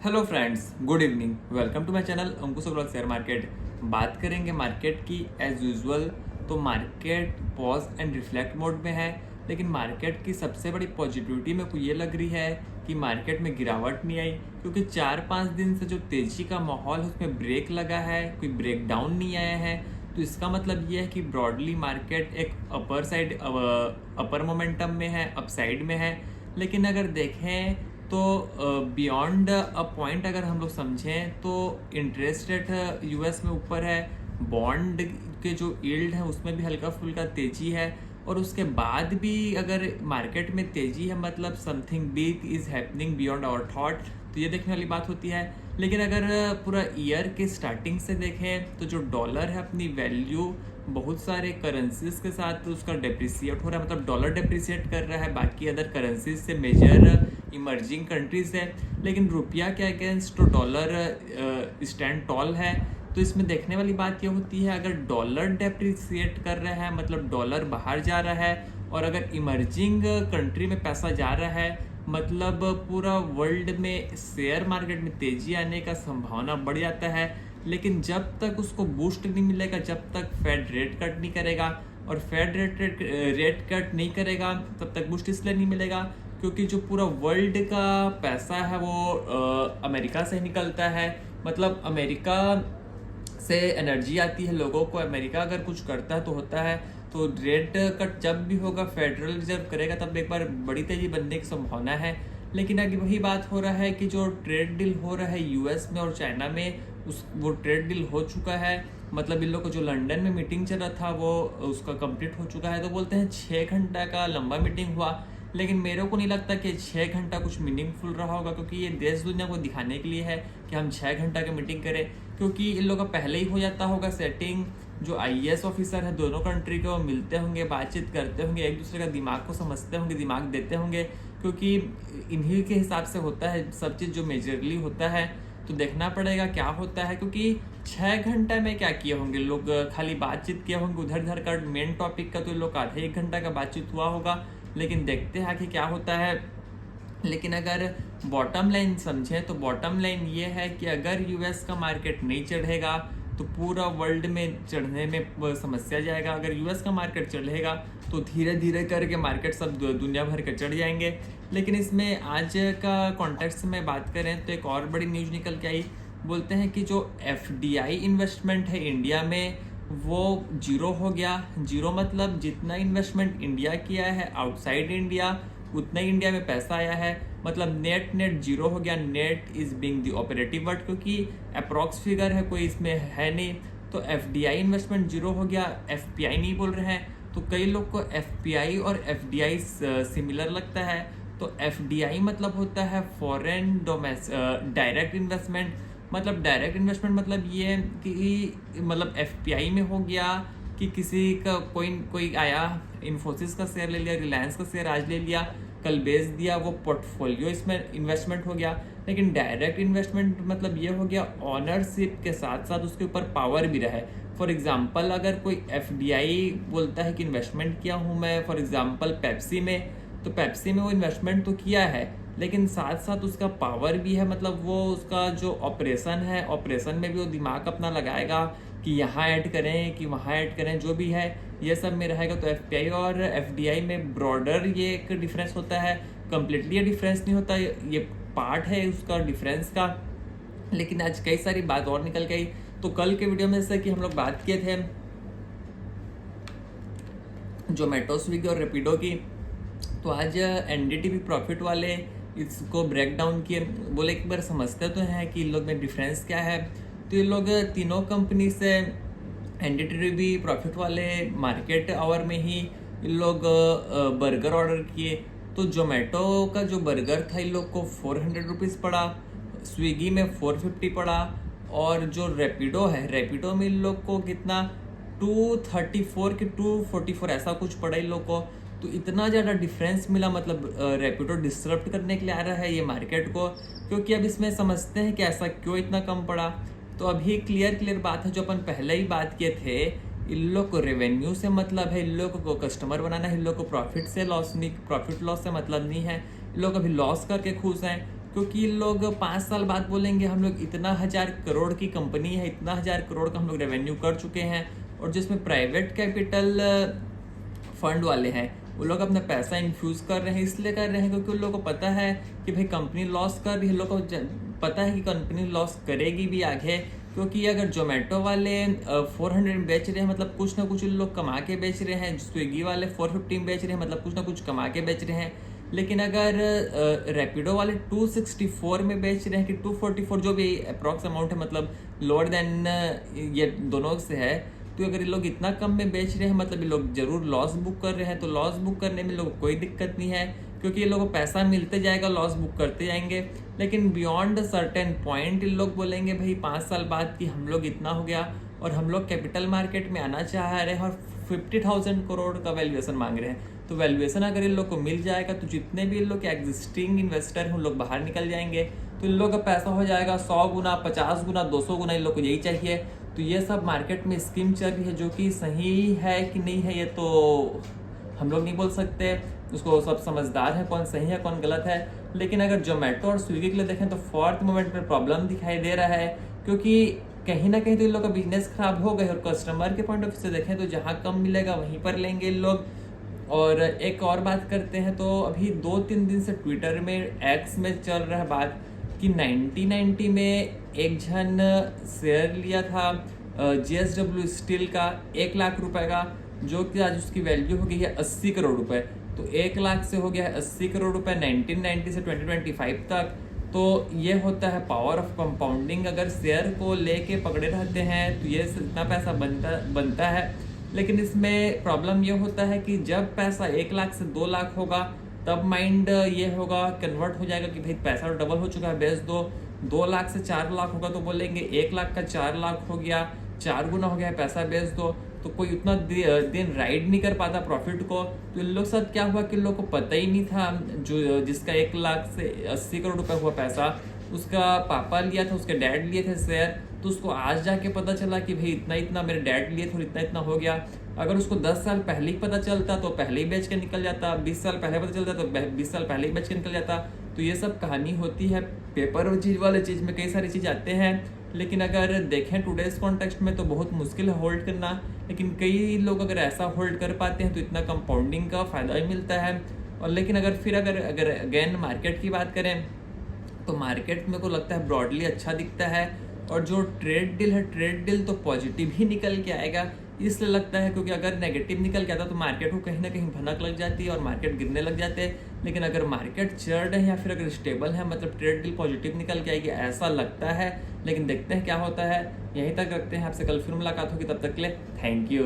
Hello friends, good evening. Welcome to my channel Ankush Agarwal share market. बात करेंगे market की as usual. तो market pause and reflect mode में है, लेकिन मार्केट की सबसे बड़ी पॉजिटिविटी मेरे को ये लग रही है कि मार्केट में गिरावट नहीं आई, क्योंकि 4-5 दिन से जो तेजी का माहौल है उसमें ब्रेक लगा है, कोई ब्रेक डाउन नहीं आया है। तो इसका मतलब ये है कि ब्रॉडली मार्केट एक अपर साइड अपर मोमेंटम में है, अपसाइड में है। लेकिन अगर देखें तो बियॉन्ड अ पॉइंट अगर हम लोग समझें तो इंटरेस्ट रेट यूएस में ऊपर है, बॉन्ड के जो यील्ड है उसमें भी हल्का फुल्का तेजी है, और उसके बाद भी अगर मार्केट में तेजी है मतलब something big is happening beyond our thought, तो ये देखने वाली बात होती है। लेकिन अगर पूरा ईयर के स्टार्टिंग से देखें तो जो डॉलर है अपनी वैल्यू बहुत सारे करेंसीज के साथ उसका डेप्रिसिएट हो रहा है, मतलब डॉलर डेप्रिसिएट कर रहा है बाकी अदर करेंसीज से, मेजर इमर्जिंग कंट्रीज है। लेकिन रुपया के अगेंस्ट तो डॉलर स्टैंड टॉल है। तो इसमें देखने वाली बात ये होती है, अगर डॉलर डेप्रिसिएट कर रहा है मतलब डॉलर बाहर जा रहा है, और अगर इमर्जिंग कंट्री में पैसा जा रहा है मतलब पूरा वर्ल्ड में शेयर मार्केट में तेजी आने का संभावना बढ़ जाता है। लेकिन जब तक उसको बूस्ट नहीं मिलेगा, जब तक फेड रेट कट नहीं करेगा, और फेड रेट कट नहीं करेगा तब तक बूस्ट इसलिए नहीं मिलेगा क्योंकि जो पूरा वर्ल्ड का पैसा है वो अमेरिका से निकलता है। मतलब अमेरिका से एनर्जी आती है लोगों को, अमेरिका अगर कुछ करता है तो होता है। तो रेट कट जब भी होगा फेडरल रिजर्व करेगा तब एक बार बड़ी तेजी बनने की संभावना है। लेकिन अभी वही बात हो रहा है कि जो ट्रेड डील हो रहा है यूएस में और चाइना में, वो ट्रेड डील हो चुका है। मतलब इन लोग को जो लंदन में मीटिंग चल रहा था वो उसका कंप्लीट हो चुका है। तो बोलते हैं 6 घंटा का लंबा मीटिंग हुआ, लेकिन मेरे को नहीं लगता कि 6 घंटा कुछ मीनिंगफुल रहा होगा, क्योंकि ये देश दुनिया को दिखाने के लिए है कि हम 6 घंटा की मीटिंग करें। क्योंकि इन लोगों का पहले ही हो जाता होगा सेटिंग, जो आईएएस ऑफिसर है दोनों कंट्री के वो मिलते होंगे, बातचीत करते होंगे, एक दूसरे का दिमाग को समझते होंगे, दिमाग देते होंगे, क्योंकि इन्हीं के हिसाब से होता है सब चीज़ जो मेजरली होता है। तो देखना पड़ेगा क्या होता है, क्योंकि 6 घंटा में क्या किए होंगे लोग, खाली बातचीत किए होंगे उधर उधर का मेन टॉपिक का, तो लोग आधे 1 घंटा का बातचीत हुआ होगा। लेकिन देखते हैं कि क्या होता है। लेकिन अगर बॉटम लाइन समझें तो बॉटम लाइन ये है कि अगर यूएस का मार्केट नहीं चढ़ेगा तो पूरा वर्ल्ड में चढ़ने में समस्या जाएगा। अगर यूएस का मार्केट चढ़ेगा तो धीरे धीरे करके मार्केट सब दुनिया भर के चढ़ जाएंगे। लेकिन इसमें आज का कॉन्टेक्स्ट में बात करें तो एक और बड़ी न्यूज़ निकल के आई। बोलते हैं कि जो एफडीआई इन्वेस्टमेंट है इंडिया में वो जीरो हो गया। जीरो मतलब जितना इन्वेस्टमेंट इंडिया किया है आउटसाइड इंडिया उतना ही इंडिया में पैसा आया है, मतलब नेट जीरो हो गया। Net is being the operative word, क्योंकि अप्रॉक्स फिगर है, कोई इसमें है नहीं। तो एफडीआई इन्वेस्टमेंट जीरो हो गया, एफपीआई नहीं बोल रहे हैं। तो कई लोग को एफपीआई और एफडीआई सिमिलर लगता है। तो एफडीआई मतलब होता है फॉरेन डायरेक्ट इन्वेस्टमेंट। मतलब डायरेक्ट इन्वेस्टमेंट मतलब ये है कि मतलब एफपीआई में हो गया कि किसी का कोई आया, इन्फोसिस का शेयर ले लिया, रिलायंस का शेयर आज ले लिया, कल बेच दिया, वो पोर्टफोलियो इसमें इन्वेस्टमेंट हो गया। लेकिन डायरेक्ट इन्वेस्टमेंट मतलब ये हो गया ऑनरशिप के साथ साथ उसके ऊपर पावर भी रहे। फॉर एग्जांपल अगर कोई एफडीआई बोलता है कि इन्वेस्टमेंट किया हूँ मैं फॉर एग्जांपल पेप्सी में, तो पेप्सी में वो इन्वेस्टमेंट तो किया है लेकिन साथ साथ उसका पावर भी है, मतलब वो उसका जो ऑपरेशन है ऑपरेशन में भी वो दिमाग अपना लगाएगा कि यहाँ ऐड करें कि वहाँ ऐड करें, जो भी है ये सब में रहेगा। तो एफपीआई और एफडीआई में ब्रॉडर ये एक डिफरेंस होता है, कम्प्लीटली ये डिफरेंस नहीं होता, ये पार्ट है उसका डिफरेंस का। लेकिन आज कई सारी बात और निकल गई। तो कल के वीडियो में जैसे कि हम लोग बात किए थे जोमेटो, स्विगी और रेपिडो की, तो आज एनडीटी भी प्रॉफिट वाले इसको ब्रेक डाउन किए, बोले एक बार समझते तो हैं कि इन लोग में डिफरेंस क्या है। तो ये लोग तीनों कंपनी से एनडीटी भी प्रॉफिट वाले मार्केट आवर में ही इन लोग बर्गर ऑर्डर किए। तो जोमेटो का जो बर्गर था इन लोग को 400 रुपीज़ पड़ा, स्विगी में 450 पड़ा, और जो रेपिडो है रेपिडो में इन लोग को कितना 234 कि 244 ऐसा कुछ पड़ा इन लोग को। तो इतना ज़्यादा डिफरेंस मिला, मतलब रेपिडो डिस्टर्ब करने के लिए आ रहा है ये मार्केट को, क्योंकि अब इसमें समझते हैं कि ऐसा क्यों इतना कम पड़ा। तो अभी क्लियर बात है जो अपन पहले ही बात किए थे, इन लोग को रेवेन्यू से मतलब है, इन लोग को कस्टमर बनाना है, इन लोग को प्रॉफिट लॉस से मतलब नहीं है। इन लोग अभी लॉस करके खुश हैं, क्योंकि लोग 5 साल बाद बोलेंगे हम लोग इतना 1000 करोड़ की कंपनी है, इतना 1000 करोड़ का हम लोग रेवेन्यू कर चुके हैं। और जिसमें प्राइवेट कैपिटल फंड वाले हैं वो लोग अपना पैसा इन्फ्यूज़ कर रहे हैं, इसलिए कर रहे हैं क्योंकि उन लोगों को पता है कि भाई कंपनी लॉस कर रही है। लोगों को पता है कि कंपनी लॉस करेगी भी आगे, क्योंकि अगर जोमेटो वाले 400 बेच रहे हैं मतलब कुछ ना कुछ उन लोग कमा के बेच रहे हैं, स्विगी वाले 450 बेच रहे हैं मतलब कुछ ना कुछ कमा के बेच रहे हैं। लेकिन अगर रैपिडो वाले 264 में बेच रहे हैं कि 244 जो भी अप्रॉक्स अमाउंट है, मतलब लोअर देन ये दोनों से है, तो अगर ये लोग इतना कम में बेच रहे हैं मतलब ये लोग जरूर लॉस बुक कर रहे हैं। तो लॉस बुक करने में लोगों को कोई दिक्कत नहीं है, क्योंकि ये लोगों को पैसा मिलते जाएगा, लॉस बुक करते जाएंगे। लेकिन बियॉन्ड सर्टेन पॉइंट इन लोग बोलेंगे भाई 5 साल बाद कि हम लोग इतना हो गया और हम लोग कैपिटल मार्केट में आना चाह रहे हैं और 50,000 करोड़ का वैल्यूएशन मांग रहे हैं। तो वैल्यूएशन अगर इन लोग को मिल जाएगा तो जितने भी इन लोग के एग्जिस्टिंग इन्वेस्टर हैं उन लोग बाहर निकल जाएंगे, तो इन लोग का पैसा हो जाएगा 100 गुना, 50 गुना, 200 गुना। इन लोग को यही चाहिए। तो ये सब मार्केट में स्कीम चल रही है, जो कि सही है कि नहीं है ये तो हम लोग नहीं बोल सकते, उसको सब समझदार है कौन सही है कौन गलत है। लेकिन अगर जोमेटो और स्विगी के लिए देखें तो फोर्थ मोमेंट में प्रॉब्लम दिखाई दे रहा है, क्योंकि कहीं ना कहीं तो इन लोग का बिजनेस खराब हो गया। और कस्टमर के पॉइंट ऑफ व्यू से देखें तो जहाँ कम मिलेगा वहीं पर लेंगे इन लोग। और एक और बात करते हैं, तो अभी 2-3 दिन से ट्विटर में एक्स में चल रहा है बात कि 1990 में एक जन शेयर लिया था JSW स्टील का 1 लाख रुपए का, जो कि आज उसकी वैल्यू हो गई है 80 करोड़ रुपए। तो 1 लाख से हो गया है 80 करोड़ रुपए 1990 से 2025 तक। तो ये होता है पावर ऑफ कंपाउंडिंग। अगर शेयर को लेके पकड़े रहते हैं तो ये इतना पैसा बनता है। लेकिन इसमें प्रॉब्लम ये होता है कि जब पैसा 1 लाख से 2 लाख होगा तब माइंड ये होगा, कन्वर्ट हो जाएगा कि भाई पैसा डबल हो चुका है, बेच दो। 2 लाख से 4 लाख होगा तो बोलेंगे 1 लाख का 4 लाख हो गया, 4 गुना हो गया है, पैसा बेच दो। तो कोई उतना दिन राइड नहीं कर पाता प्रॉफिट को। तो इन लोग साथ क्या हुआ कि इन लोग को पता ही नहीं था, जो जिसका 1 लाख से 80 करोड़ रुपए हुआ पैसा उसका पापा लिया था, उसके डैड लिए थे शेयर। तो उसको आज जाके पता चला कि भाई इतना इतना मेरे डैड लिए थे और इतना इतना हो गया। अगर उसको 10 साल पहले ही पता चलता तो पहले ही बेच के निकल जाता, 20 साल पहले पता चलता तो 20 साल पहले ही बेच के निकल जाता। तो ये सब कहानी होती है। पेपर और चीज़ वाले चीज़ में कई सारी चीज़ आते हैं, लेकिन अगर देखें टुडेज कॉन्टेक्स्ट में तो बहुत मुश्किल है होल्ड करना। लेकिन कई लोग अगर ऐसा होल्ड कर पाते हैं तो इतना कंपाउंडिंग का फ़ायदा भी मिलता है। और लेकिन अगर अगेन मार्केट की बात करें तो मार्केट मेरे को लगता है ब्रॉडली अच्छा दिखता है। और जो ट्रेड डील है, ट्रेड डील तो पॉजिटिव ही निकल के आएगा, इसलिए लगता है। क्योंकि अगर नेगेटिव निकल के आता तो मार्केट को कहीं ना कहीं भनक लग जाती है और मार्केट गिरने लग जाते हैं। लेकिन अगर मार्केट चढ़ रहे हैं या फिर अगर स्टेबल है मतलब ट्रेड डील पॉजिटिव निकल के आएगी, ऐसा लगता है। लेकिन देखते हैं क्या होता है। यहीं तक रखते हैं, आपसे कल फिर मुलाकात होगी, तब तक के लिए थैंक यू।